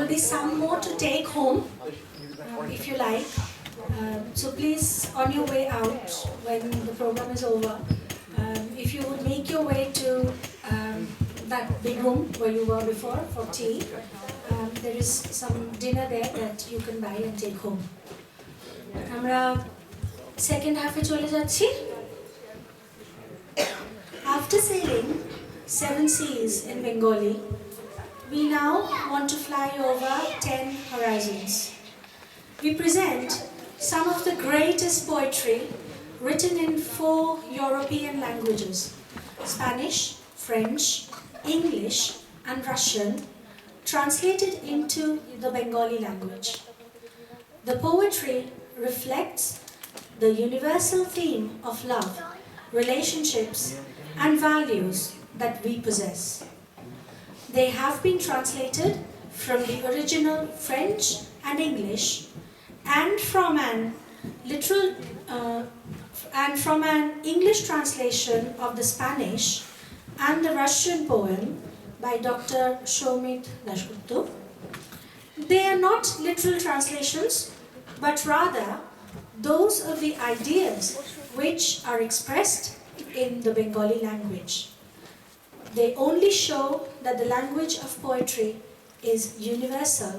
will be some more to take home, if you like. So please, on your way out, when the program is over, if you would make your way to that big room where you were before for tea, there is some dinner there that you can buy and take home. আমরা second half এ চলে যাচ্ছি. After sailing 7 seas in Bengali, we now want to fly over 10 horizons. We present some of the greatest poetry written in 4 European languages: Spanish, French, English, and Russian, translated into the Bengali language. The poetry reflects the universal theme of love, relationships, and values that we possess. They have been translated from the original French and English, and from an English translation of the Spanish and the Russian poem by Dr. Shomit Dashgupta. They are not literal translations, but rather those of the ideas which are expressed in the Bengali language. They only show that the language of poetry is universal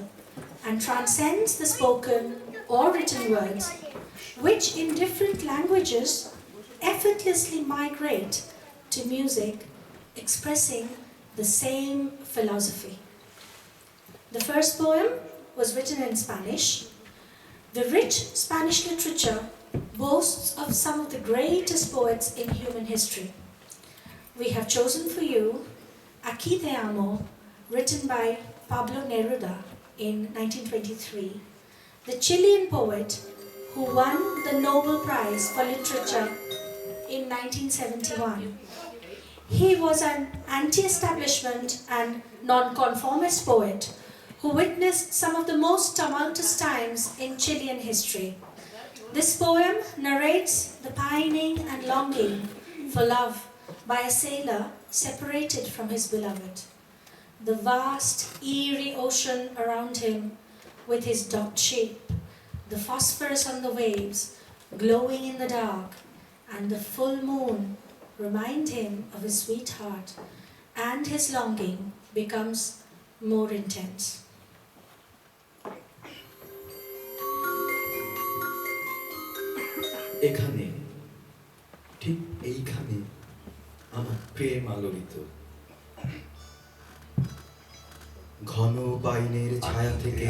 and transcends the spoken or written words, which in different languages effortlessly migrate to music expressing the same philosophy. The first poem was written in Spanish. The rich Spanish literature boasts of some of the greatest poets in human history. We have chosen for you Aquí te amo, written by Pablo Neruda in 1923, the Chilean poet who won the Nobel Prize for Literature in 1971. He was an anti-establishment and non-conformist poet who witnessed some of the most tumultuous times in Chilean history. This poem narrates the pining and longing for love by a sailor separated from his beloved. The vast, eerie ocean around him with his docked ship, the phosphorus on the waves glowing in the dark, and the full moon remind him of his sweetheart, and his longing becomes more intense. এখানে ঠিক এইখানে আমার প্রেম আলোড়িত ঘন পাইনের ছায়া থেকে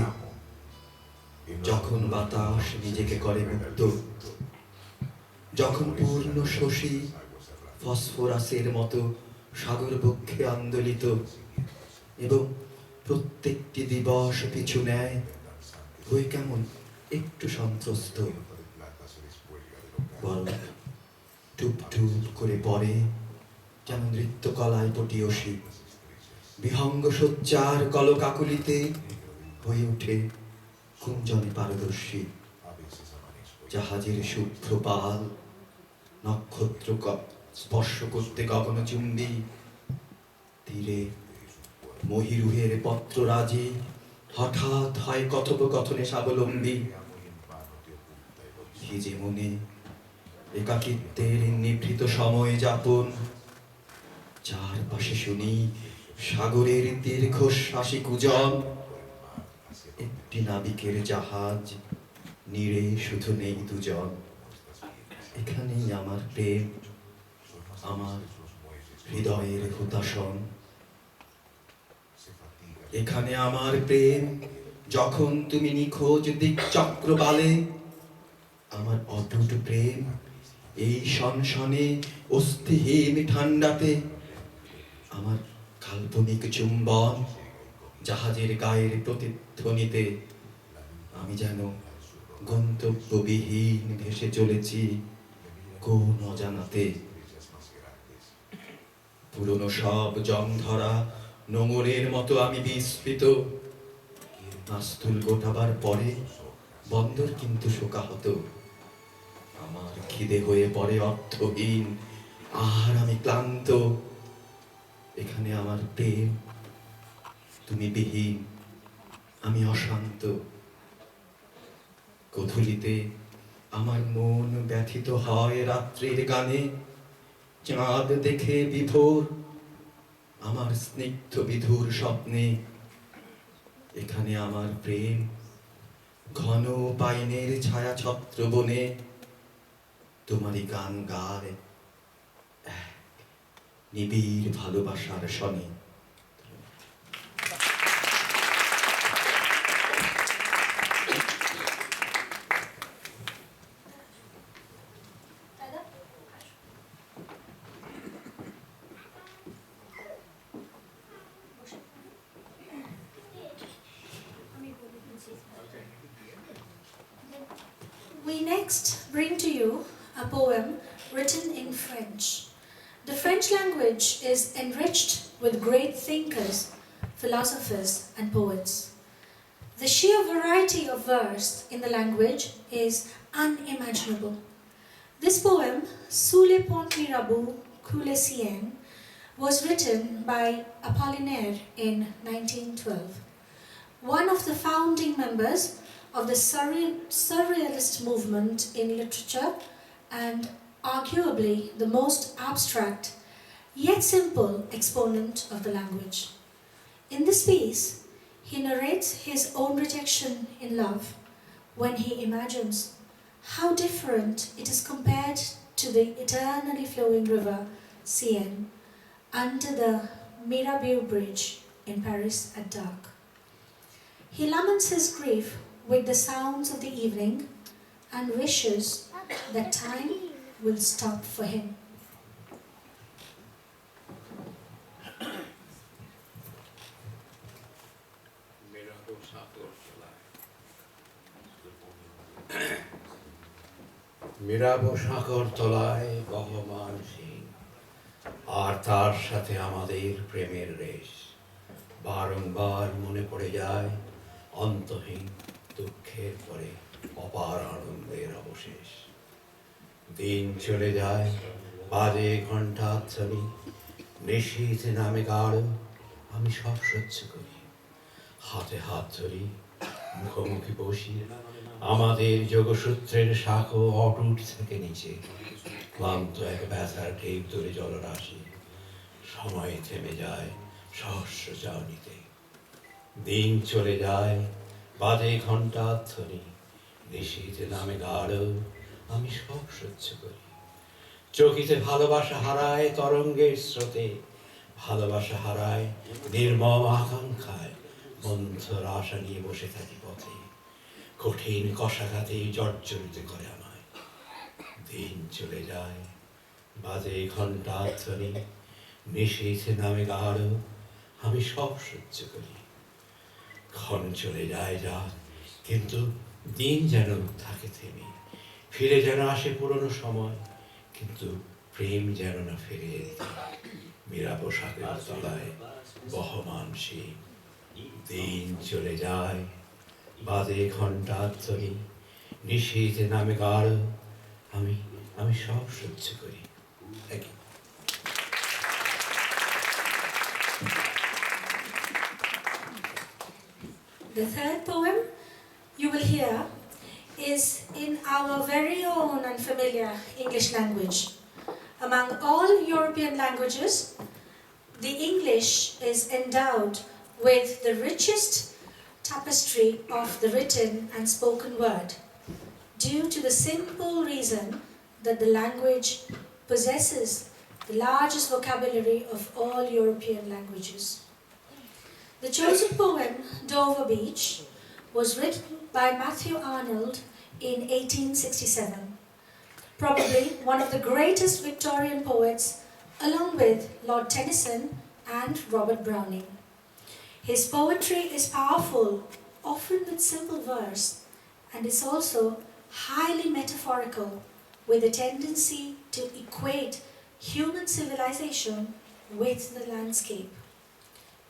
যখন বাতাস নিজেকে করে মুক্ত, যখন পূর্ণ শশী ফসফরাসের মতো সাগর বক্ষে আন্দোলিত এবং প্রত্যেকটি দিবস পিছু নেয় হয়ে কেমন একটু সন্ত্রস্ত, টুপ টুপ করে পড়ে যেন নৃত্যকলায় পটীয়সী, বিহঙ্গ সজ্জার কলকাকুলিতে হয়ে ওঠে কুঞ্জনে পারদর্শী। জাহাজের শুভ্র পাল নক্ষত্র স্পর্শ করতে গগনচুম্বী, তীরে মহিরুহের পত্ররাজি হঠাৎ হয় কথোপকথনে স্বাবলম্বী। ভিজে মনে একাকিত্বের নিভৃত সময় যাপন, চারপাশে শুনি সাগরের দীর্ঘশ্বাসী কুজন। একটি নাবিকের জাহাজ, নীড়ে শুধু নেই দুজন। এখানেই আমার প্রেম, আমার হৃদয়ের হুতাশন। এখানে আমার প্রেম, যখন তুমি নিখোঁজ দিকচক্র বালে, আমার অটুট প্রেম এই শনশনে অস্থিহীন ঠান্ডাতে, আমার কাল্পনিক চুম্বন জাহাজের গায়ের প্রতিধ্বনিতে। আমি যেন গন্তব্যবিহীন ভেসে চলেছি কোন অজানাতে। পুরনো সব জং ধরা নোঙরের মতো আমি বিস্মৃত। নাস্তুল গোটাবার পরে বন্দর কিন্তু শোকাহত। আমার খিদে হয়ে পড়ে অর্থহীন, আর আমি ক্লান্ত। এখানে আমার প্রেম, তুমি বিহীন, আমি অশান্ত। গোধূলিতে আমার মন ব্যথিত হয় রাত্রির গানে, চাঁদ দেখে বিভোর আমার স্নিগ্ধ বিধুর স্বপ্নে। এখানে আমার প্রেম ঘন পাইনের ছায়া ছত্র বনে তোমারই গান গায় এক নিবিড় ভালোবাসার শনে। We next bring to you a poem written in French. The French language is enriched with great thinkers, philosophers, and poets. The sheer variety of verse in the language is unimaginable. This poem, Sous les ponts Mirabeau, coule Sienne, was written by Apollinaire in 1912. One of the founding members of the Surrealist movement in literature and arguably the most abstract yet simple exponent of the language. In this piece, he narrates his own rejection in love when he imagines how different it is compared to the eternally flowing river Seine under the Mirabeau Bridge in Paris at dark. He laments his grief with the sounds of the evening and wishes that time will stop for him. মিরাবো সাগর তলায় বহমান সিং, আর তার সাথে আমাদের প্রেমের রেশ। বারংবার মনে পড়ে যায় অন্তহীন দুঃখের পরে অপার আনন্দের অবশেষ। দিন চলে যায়, বাজে ঘণ্টাধ্বনি, নিশীথ নামে গাঢ়, আমি সব সহ্য করি। হাতে হাত ধরি, মুখোমুখি বসি, আমাদের যোগসূত্রের শাখো অটুট থেকে নিচে। ক্লান্ত এক ব্যথার ঢেউ ধরে জলরাশি, সময় থেমে যায় সহস্র চাউনিতে। দিন চলে যায়, বাজে ঘণ্টাধ্বনি, নিশীথ নামে গাঢ়, আমি সব সহ্য করি। চকিতে ভালোবাসা হারায় তরঙ্গের স্রোতে, ভালোবাসা হারায় নির্মম আকাঙ্ক্ষায়, মন্থর আশা নিয়ে বসে থাকি পথে। কঠিন কষাঘাতে জর্জরিত করে আমায়। দিন চলে যায়, বাজে ঘণ্টাধ্বনি, নিশীথ নামে গাঢ়, আমি সব সহ্য করি। ক্ষণ চলে যায় রাত, কিন্তু দিন যেন থাকে থেমে, ফিরে যেন আসে পুরনো সময়, কিন্তু প্রেম যেন না ফিরে যেতে। মিরাবো সাগর তলায় বহমান সিং, দিন চলে যায়, বাজে ঘণ্টাধ্বনি, নিশীথ নামে গাঢ়, আমি সব সহ্য করি। The third poem you will hear is in our very own and familiar English language. Among all European languages, the English is endowed with the richest tapestry of the written and spoken word, due to the simple reason that the language possesses the largest vocabulary of all European languages. The chosen poem, Dover Beach, was written by Matthew Arnold in 1867, probably one of the greatest Victorian poets, along with Lord Tennyson and Robert Browning. His poetry is powerful, often with simple verse, and is also highly metaphorical, with a tendency to equate human civilization with the landscape.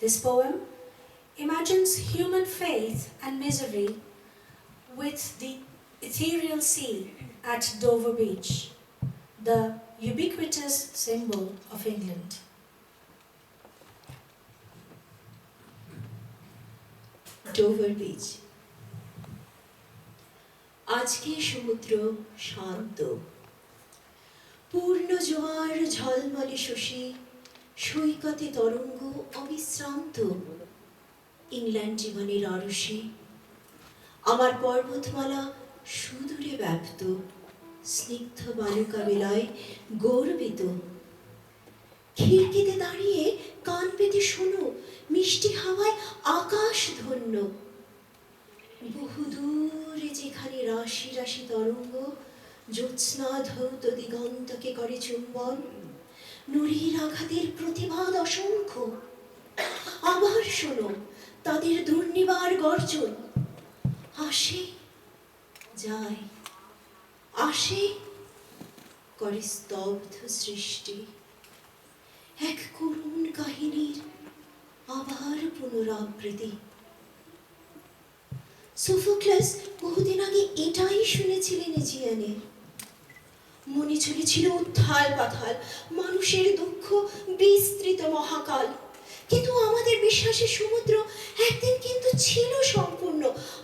This poem imagines human faith and misery with the ethereal sea at Dover Beach, the ubiquitous symbol of England. Dover beach. আজকে সমুদ্র শান্ত, পূর্ণ জোয়ার ঝলমলে শশী, সৈকতে তরঙ্গ অবিশ্রান্ত। England জীবনের আরশে আমার পর্বতমালা সুদূরে ব্যাপ্ত, স্নিগ্ধ বালুকা বেলায় গর্বিত। খিড়কিতে দাঁড়িয়ে কান পেতে শোনো, মিষ্টি হাওয়ায় আকাশ ধন্য। বহুদূরে যেখানে রাশি রাশি তরঙ্গ জ্যোৎস্না ধৌত দিগন্তকে করে চুম্বন, নুড়ির আঘাতের প্রতিবাদ অসংখ্য। আবার শোনো তাদের দুর্নিবার গর্জন, আসে যায়, আসে করে স্তব্ধ সৃষ্টি। এক করুণ কাহিনীর আবার পুনরাবৃত্তি। সোফোক্লাস বহুদিন আগে এটাই শুনেছিলেন এজিয়ানের। মনে চলেছিল উত্থাল পাথাল, মানুষের দুঃখ বিস্তৃত মহাকাল। কিন্তু আমাদের বিশ্বাসের সমুদ্র একদিন কিন্তু ছিল সম্পূর্ণ,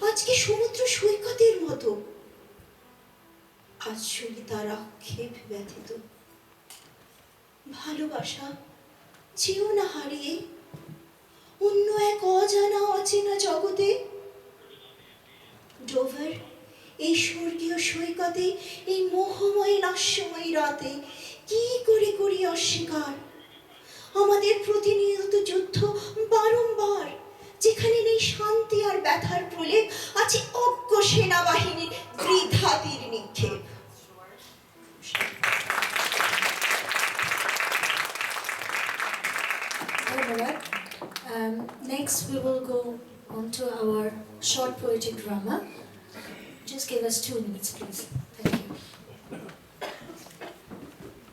আজকে সমুদ্র সৈকতের মতো। আজ শুনি তার আক্ষেপ ব্যথিত। ভালোবাসা যেও না হারিয়ে অন্য এক অজানা অচেনা জগতে। ডোভার এই স্বর্গীয় সৈকতে, এই মোহময় লাস্যময় রাতে কি করে করি অস্বীকার আমাদের প্রতিনিয়ত যুদ্ধ বারংবার, যেখানে নেই শান্তি আর ব্যথার প্রলেপ, আছে অজ্ঞ সেনাবাহিনীর বৃথা তীর নিক্ষেপ। ধন্যবাদ। Next we will go on to our short poetic drama. Just give us 2 minutes, please. Thank you.